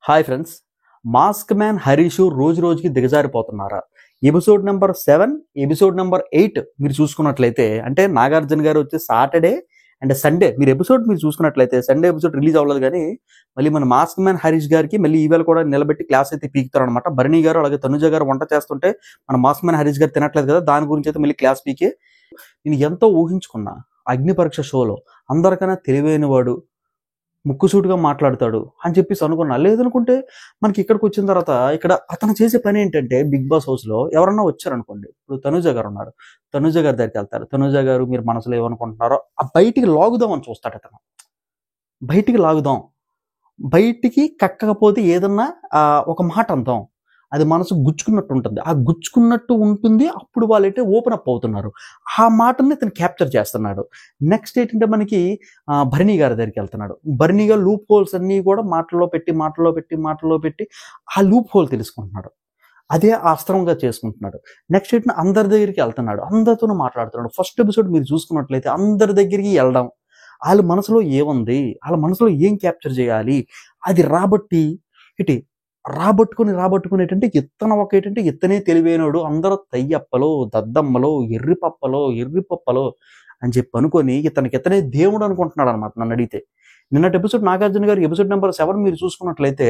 Hi friends, mask man Harish రోజు రోజుకి దిగజారిపోతున్నారా? Episode number 7, episode number 8 మీరు చూసుకున్నట్లయితే, అంటే నాగార్జున గారు వచ్చి సాటర్డే అండ్ సండే మీరు చూసుకున్నట్లయితే సండే ఎపిసోడ్ రిలీజ్ అవ్వలేదు, కానీ మళ్ళీ మన మాస్క్ మ్యాన్ హరీష్ గారికి మళ్ళీ ఈవేళ కూడా నిలబెట్టి క్లాస్ అయితే పీకుతారు అనమాట. భరణి గారు అలాగే తనుజ గారు వంట చేస్తుంటే మన మాస్క్ మ్యాన్ హరీష్ గారు తినట్లేదు కదా, దాని గురించి అయితే మళ్ళీ క్లాస్ పీకి నేను ఎంతో ఊహించుకున్నా. అగ్ని పరీక్ష షోలో అందరికన్నా తెలివైన వాడు, ముక్కుసూటిగా మాట్లాడతాడు అని చెప్పేసి అనుకున్నా. లేదనుకుంటే మనకి ఇక్కడికి వచ్చిన తర్వాత ఇక్కడ అతను చేసే పని ఏంటంటే, బిగ్ బాస్ హౌస్లో ఎవరన్నా వచ్చారనుకోండి, ఇప్పుడు తనుజ గారు ఉన్నారు, తనుజ గారి దగ్గరికి వెళ్తారు. తనుజ గారు మీరు మనసులో ఏమనుకుంటున్నారో ఆ బయటికి లాగుదాం అని చూస్తాడు అతను. బయటికి కక్కకపోతే ఏదన్నా ఒక మాట అందాం, అది మనసు గుచ్చుకున్నట్టు ఉంటుంది, ఆ గుచ్చుకున్నట్టు ఉంటుంది. అప్పుడు వాళ్ళైతే ఓపెన్ అప్ అవుతున్నారు, ఆ మాటని ఇతను క్యాప్చర్ చేస్తున్నాడు. నెక్స్ట్ ఏంటంటే మనకి భరణి గారి దగ్గరికి వెళ్తున్నాడు. భరణి గారు లూప్ హోల్స్ అన్నీ కూడా మాటల్లో పెట్టి ఆ లూప్ హోల్ తెలుసుకుంటున్నాడు, అదే అస్త్రంగా చేసుకుంటున్నాడు. నెక్స్ట్ ఏంటంటే అందరి దగ్గరికి వెళ్తున్నాడు, అందరితోనూ మాట్లాడుతున్నాడు. ఫస్ట్ ఎపిసోడ్ మీరు చూసుకున్నట్లయితే అందరి దగ్గరికి వెళ్ళడం, వాళ్ళ మనసులో ఏముంది, వాళ్ళ మనసులో ఏం క్యాప్చర్ చేయాలి, అది రాబట్టుకుని ఏంటంటే ఇత్తనే తెలివైనడు, అందరూ తయ్యప్పలో, దద్దమ్మలో, ఎర్రిపప్పలో అని చెప్పి అనుకొని ఇతనే దేవుడు అనుకుంటున్నాడు అనమాట. నన్ను అడిగితే నిన్నటి ఎపిసోడ్ నాగార్జున గారు ఎపిసోడ్ నెంబర్ 7 మీరు చూసుకున్నట్లయితే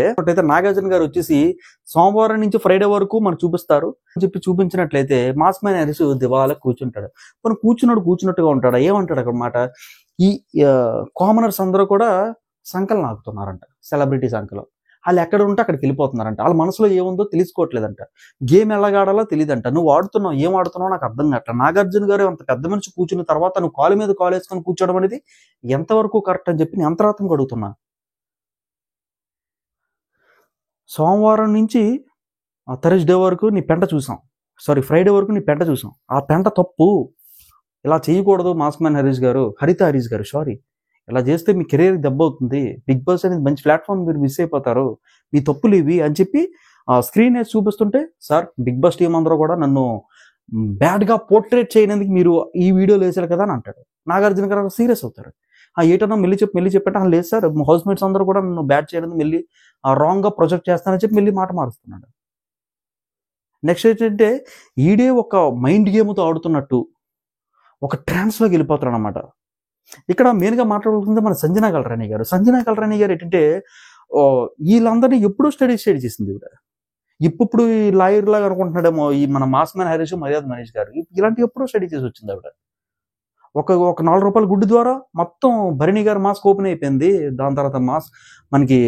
నాగార్జున గారు వచ్చేసి సోమవారం నుంచి ఫ్రైడే వరకు మనకు చూపిస్తారు అని చెప్పి చూపించినట్లయితే మాస్క్ మ్యాన్ హరీష్ దివాలా కూర్చుంటాడు. మనం కూర్చున్నట్టుగా ఉంటాడు. ఏమంటాడు అక్కడ మాట, ఈ కామనర్స్ అందరూ కూడా సంకలు నాకుతున్నారంట, సెలబ్రిటీ సంకలు. వాళ్ళు ఎక్కడ ఉంటే అక్కడికి వెళ్ళిపోతున్నారంట, వాళ్ళ మనసులో ఏముందో తెలుసుకోవట్లేదంట, గేమ్ ఎలాగాడాలో తెలియదంట. నువ్వు ఏం ఆడుతున్నావు నాకు అర్థం కావట్లేదు. నాగార్జున గారు అంత పెద్ద మనిషి కూర్చున్న తర్వాత నువ్వు కాలు మీద కాలు వేసుకొని కూర్చోవడం అనేది ఎంతవరకు కరెక్ట్ అని చెప్పి నేను అంతరాత్మగా అడుగుతున్నా. సోమవారం నుంచి థర్స్డే వరకు నీ పెంట చూసాం, ఫ్రైడే వరకు నీ పెంట చూసాం. ఆ పెంట తప్పు, ఇలా చేయకూడదు మాస్క్ మ్యాన్ హరీష్ గారు, హరీష్ గారు ఇలా చేస్తే మీ కెరీర్ దెబ్బ అవుతుంది, బిగ్ బాస్ అనేది మంచి ప్లాట్ఫామ్, మీరు మిస్ అయిపోతారు, మీ తప్పులు ఇవి అని చెప్పి స్క్రీన్ వేసి చూపిస్తుంటే, సార్ బిగ్ బాస్ టీం అందరూ కూడా నన్ను బ్యాడ్గా పోర్ట్రేట్ చేయడానికి మీరు ఈ వీడియోలు వేసారు కదా అని అంటాడు. నాగార్జున గారు సీరియస్ అవుతారు. ఏటన్నా మెల్లి చెప్పంటే లేదు సార్, హౌస్ మేట్స్ అందరూ కూడా నన్ను బ్యాడ్ చేయడానికి మళ్ళీ రాంగ్గా ప్రొజెక్ట్ చేస్తానని చెప్పి మళ్ళీ మాట మారుస్తున్నాడు. నెక్స్ట్ ఏంటంటే ఈడే ఒక మైండ్ గేమ్తో ఆడుతున్నట్టు ఒక ట్రాన్స్లోకి వెళ్ళిపోతాడు అనమాట. ఇక్కడ మెయిన్గా మాట్లాడుతుంది మన సంజనా కల్రాణి గారు ఏంటంటే వీళ్ళందరినీ ఎప్పుడూ స్టడీ చేసింది ఇవిడ. ఇప్పుడు ఈ లాయర్ లాగా అనుకుంటున్నాడేమో ఈ మన మాస్క్ మ్యాన్ హరీష్, మర్యాద మనీష్ గారు, ఇలాంటి ఎప్పుడూ స్టడీ చేసి వచ్చింది ఆవిడ. ఒక ₹4 గుడ్డు ద్వారా మొత్తం భరణి గారు మాస్క్ ఓపెన్ అయిపోయింది. దాని తర్వాత మనకి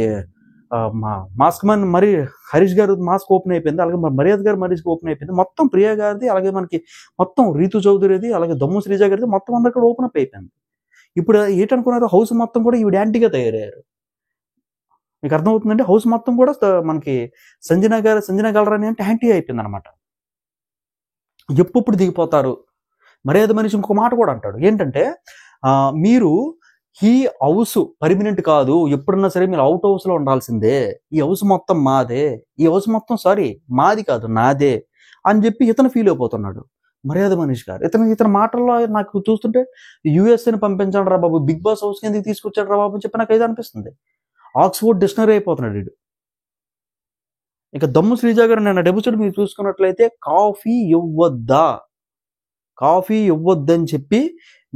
మాస్క్ మ్యాన్ మరి హరీష్ గారు మాస్క్ ఓపెన్ అయిపోయింది, అలాగే మర్యాద గారు మనీష్ ఓపెన్ అయిపోయింది, మొత్తం ప్రియా గారిది, అలాగే మనకి మొత్తం రీతు చౌదరిది, అలాగే దమ్ము శ్రీజ గారిది మొత్తం అందరు కూడా ఓపెన్ అప్ అయిపోయింది. ఇప్పుడు ఏంటనుకున్నారు, హౌస్ మొత్తం కూడా ఈవిడ యాంటీగా తయారయ్యారు. మీకు అర్థమవుతుందంటే హౌస్ మొత్తం కూడా మనకి సంజనా కల్రాణి అంటే యాంటీ అయిపోయింది అనమాట. ఎప్పుడు దిగిపోతారు. మర్యాద మనిషి ఇంకొక మాట కూడా అంటాడు, ఏంటంటే మీరు ఈ హౌస్ పర్మినెంట్ కాదు, ఎప్పుడన్నా సరే మీరు అవుట్ హౌస్లో ఉండాల్సిందే, ఈ హౌస్ మొత్తం మాదే, ఈ హౌస్ మొత్తం మాది కాదు నాదే అని చెప్పి ఇతను ఫీల్ అయిపోతున్నాడు మర్యాద మనీష్ గారు. ఇతని మాటల్లో నాకు చూస్తుంటే యూఎస్ఏని పంపించాడు రా బాబు, బిగ్ బాస్ హౌస్కి ఎందుకు తీసుకొచ్చాడు రా బాబు అని చెప్పి నాకు అయితే అనిపిస్తుంది. ఆక్స్ఫోర్డ్ డిక్షనరీ అయిపోతున్నాడు వీడు. ఇక దమ్ము శ్రీజ గారు నేను ఎపిసోడ్ మీరు చూసుకున్నట్లయితే కాఫీ ఇవ్వద్దని చెప్పి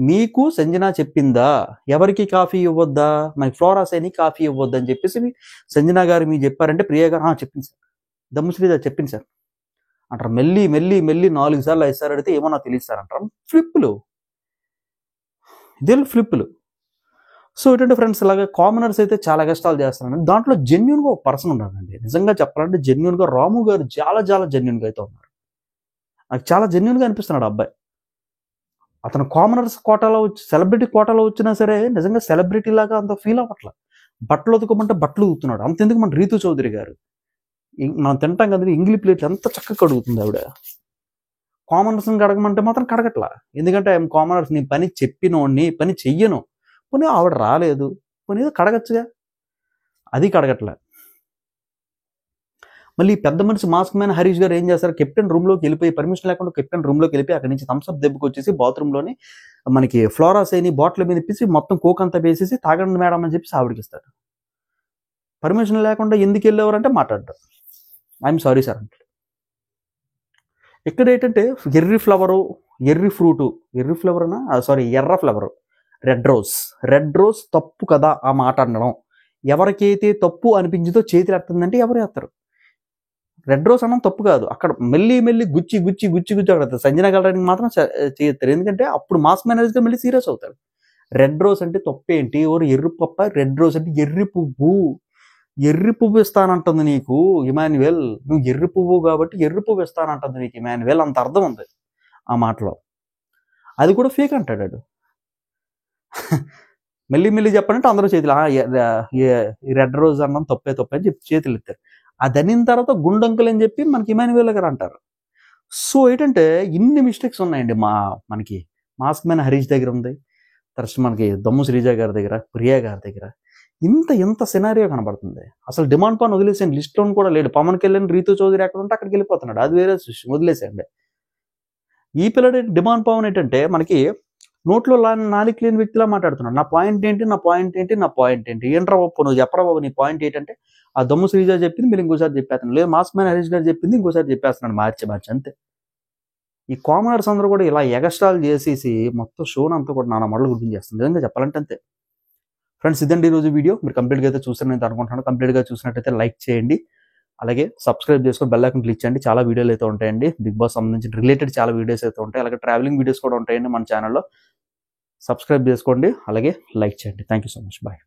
మీకు సంజన చెప్పిందా? ఎవరికి కాఫీ ఇవ్వద్దా? మనకి ఫ్లోరాసైని కాఫీ ఇవ్వద్దని చెప్పేసి సంజన గారు మీకు చెప్పారంటే ప్రియ గారు చెప్పింది సార్, దమ్ము శ్రీజ చెప్పింది సార్ అంటారు. మెల్లి 4 సార్లు 5 సార్లు అడిగితే ఏమో నాకు తెలియదు సార్ అంటారు. ఫ్లిప్పులు. సో ఏంటంటే ఫ్రెండ్స్, ఇలాగే కామనర్స్ అయితే చాలా కష్టాలు చేస్తున్నారండి. దాంట్లో జెన్యున్గా ఒక పర్సన్ ఉన్నారండి. నిజంగా చెప్పాలంటే జెన్యున్గా రాము గారు చాలా జెన్యున్గా అయితే ఉన్నారు. నాకు చాలా జెన్యున్గా అనిపిస్తున్నాడు అబ్బాయి. అతను కామనర్స్ కోటాలో సెలబ్రిటీ కోటాలో వచ్చినా సరే నిజంగా సెలబ్రిటీ లాగా అంత ఫీల్ అవ్వట్ల. బట్టలు ఉతుకోమంటే బట్టలు ఉతుకుతున్నాడు. అంతెందుకు మన రీతు చౌదరి గారు, మనం తింటాం కదా ఇంగ్లీ ప్లేట్లు ఎంత చక్కగా కడుగుతుంది ఆవిడ. కామనర్స్ని కడగమంటే మాత్రం కడగట్లా. ఎందుకంటే ఐఎమ్ కామనర్స్, నీ పని చెప్పినోడిని పని చెయ్యను, పోనీ ఆవిడ రాలేదు, పోనీ కడగచ్చుగా, అది కడగట్లే. మళ్ళీ పెద్ద మనిషి మాస్క్ మ్యాన్ హరీష్ గారు ఏం చేస్తారు, కెప్టెన్ రూమ్లోకి వెళ్ళిపోయి పర్మిషన్ లేకుండా కెప్టెన్ రూమ్లోకి వెళ్ళిపోయి అక్కడి నుంచి థమ్స్అప్ దెబ్బకి వచ్చేసి బాత్రూంలోని మనకి ఫ్లోరాసైని బాటిల్ మీద ఇప్పించి మొత్తం కోక్ అంతా వేసేసి తాగండి మేడం అని చెప్పేసి ఆవిడకి ఇస్తాడు. పర్మిషన్ లేకుండా ఎందుకు వెళ్ళేవారంటే మాట్లాడతారు. ఐఎమ్ సారీ సార్ అంటే. ఇక్కడ ఏంటంటే ఎర్రి ఫ్లవరు, ఎర్రి ఫ్రూటు, ఎర్రి ఫ్లవర్నా సారీ ఎర్ర ఫ్లవరు, రెడ్ రోజ్ తప్పు కదా ఆ మాట అనడం. ఎవరికైతే తప్పు అనిపించిందో చేతులు ఎత్తుందంటే ఎవరు ఎత్తారు. రెడ్ రోజ్ అనడం తప్పు కాదు, అక్కడ మెల్లి గుచ్చి అక్కడ సంజన గలడానికి మాత్రం చేస్తారు. ఎందుకంటే అప్పుడు మాస్ మేనేజర్గా మళ్ళీ సీరియస్ అవుతాడు. రెడ్ రోజ్ అంటే తప్పేంటి, ఎవరు ఎర్రి పప్ప, రెడ్ రోజ్ అంటే ఎర్రి పువ్వు ఇస్తానంటుంది నీకు ఇమాన్యుయల్, నువ్వు ఎర్రి పువ్వు కాబట్టి ఎర్రి పువ్వు ఇస్తానంటుంది నీకు ఇమాన్యుయల్, అంత అర్థం ఉంది ఆ మాటలో. అది కూడా ఫేక్ అంటాడు. మెల్లి చెప్పాలంటే అందరూ చేతులు రెడ్ రోజ్ అన్నం తప్పే అని చెప్పి చేతులు ఎత్తారు. అది అనిన తర్వాత గుండంకులు అని చెప్పి మనకి ఇమాన్యుయల్ గారు అంటారు. సో ఏంటంటే ఇన్ని మిస్టేక్స్ ఉన్నాయండి. మనకి మాస్క్ మ్యాన్ హరీష్ దగ్గర ఉంది, తర్వాత మనకి దమ్ము శ్రీజ గారి దగ్గర, ప్రియా గారి దగ్గర ఇంత సినారియో కనబడుతుంది. అసలు డిమాండ్ పవన్ వదిలేసేయండి, లిస్ట్లో కూడా లేడు. పవన్ కళ్యాణ్, రీతు చౌదరి ఎక్కడ ఉంటే అక్కడికి వెళ్ళిపోతున్నాడు, అది వేరే వదిలేసేయండి. ఈ పిల్లడు డిమాండ్ పవన్ ఏంటంటే మనకి నోట్లో నాలుగు లేని వ్యక్తిలా మాట్లాడుతున్నాడు. నా పాయింట్ ఏంటి ఏంట్రా బాబు, నువ్వు చెప్పరా బాబు నీ పాయింట్ ఏంటంటే ఆ దమ్ము శ్రీజ చెప్పింది మీరు ఇంకోసారి చెప్పేస్తున్నాడు, లేదు మాస్ మ్యాన్ హరీష్ గారు చెప్పింది ఇంకోసారి చెప్పేస్తున్నాడు, మార్చి అంతే. ఈ కామనర్స్ అందరూ కూడా ఇలా ఎగస్ట్రాల్ చేసేసి మొత్తం షోన్ అంతా కూడా నానా మోడల్ గుర్తించేస్తుంది. నిజంగా చెప్పాలంటే అంతే. ఫ్రెండ్స్, ఇదండి ఈరోజు వీడియో. మీరు కంప్లీట్గా అయితే చూసారని నేను అనుకుంటున్నాను. కంప్లీట్గా చూసినట్టయితే లైక్ చేయండి, అలాగే సబ్స్క్రైబ్ చేసుకొని బెల్ ఐకాన్ క్లిక్ చేయండి. చాలా వీడియోలు అయితే ఉంటాయండి, బిగ్ బాస్ సంబంధించిన రిలేటెడ్ చాలా వీడియోస్ అయితే ఉంటాయి, అలాగే ట్రావెలింగ్ వీడియోస్ కూడా ఉంటాయండి మన ఛానల్లో. సబ్స్క్రైబ్ చేసుకోండి, అలాగే లైక్ చేయండి. Thank you so much, bye.